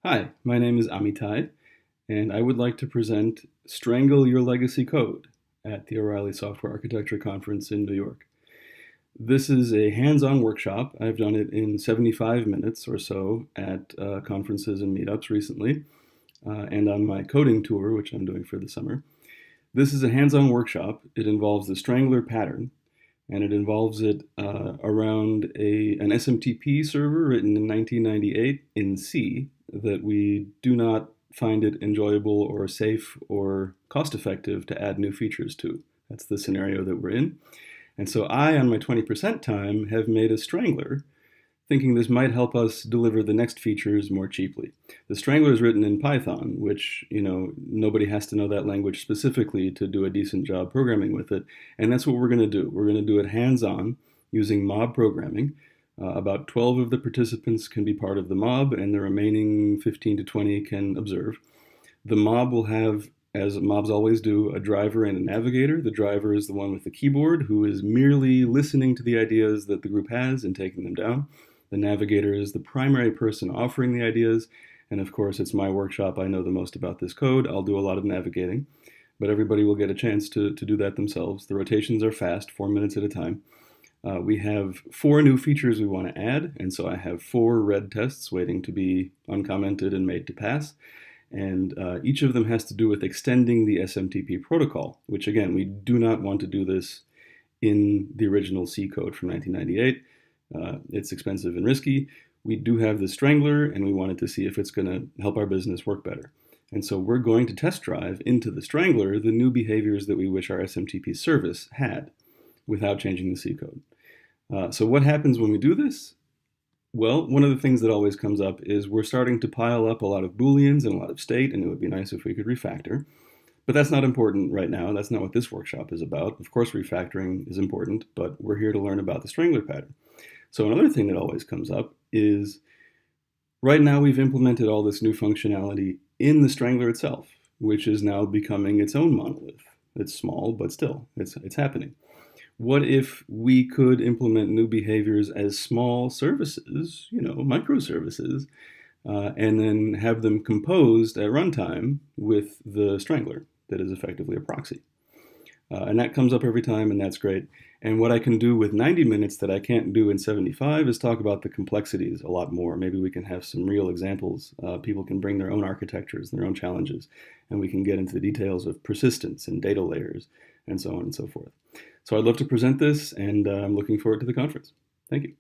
Hi, my name is Amitai, and I would like to present Strangle Your Legacy Code at the O'Reilly Software Architecture Conference in New York. This is a hands-on workshop. I've done it in 75 minutes or so at conferences and meetups recently, and on my coding tour, which I'm doing for the summer. This is a hands-on workshop. It involves the Strangler pattern, and it involves it around an SMTP server written in 1998 in C that we do not find it enjoyable or safe or cost-effective to add new features to. That's the scenario that we're in. And so I, on my 20% time, have made a strangler, thinking this might help us deliver the next features more cheaply. The strangler is written in Python, which, nobody has to know that language specifically to do a decent job programming with it. And that's what we're going to do. We're going to do it hands-on using mob programming. About 12 of the participants can be part of the mob, and the remaining 15 to 20 can observe. The mob will have, as mobs always do, a driver and a navigator. The driver is the one with the keyboard who is merely listening to the ideas that the group has and taking them down. The navigator is the primary person offering the ideas, and of course it's my workshop. I know the most about this code. I'll do a lot of navigating, but everybody will get a chance to do that themselves. The rotations are fast, 4 minutes at a time. We have 4 new features we want to add, and so I have 4 red tests waiting to be uncommented and made to pass. And each of them has to do with extending the SMTP protocol, which again, we do not want to do this in the original C code from 1998. It's expensive and risky. We do have the strangler, and we wanted to see if it's going to help our business work better. And so we're going to test drive into the strangler the new behaviors that we wish our SMTP service had without changing the C code. So what happens when we do this? Well, one of the things that always comes up is we're starting to pile up a lot of Booleans and a lot of state, and it would be nice if we could refactor. But that's not important right now. That's not what this workshop is about. Of course, refactoring is important, but we're here to learn about the strangler pattern. So another thing that always comes up is right now we've implemented all this new functionality in the strangler itself, which is now becoming its own monolith. It's small, but still, it's happening. What if we could implement new behaviors as small services, microservices, and then have them composed at runtime with the strangler that is effectively a proxy? And that comes up every time, and that's great. And what I can do with 90 minutes that I can't do in 75 is talk about the complexities a lot more. Maybe we can have some real examples. People can bring their own architectures, their own challenges, and we can get into the details of persistence and data layers and so on and so forth. So I'd love to present this, and I'm looking forward to the conference. Thank you.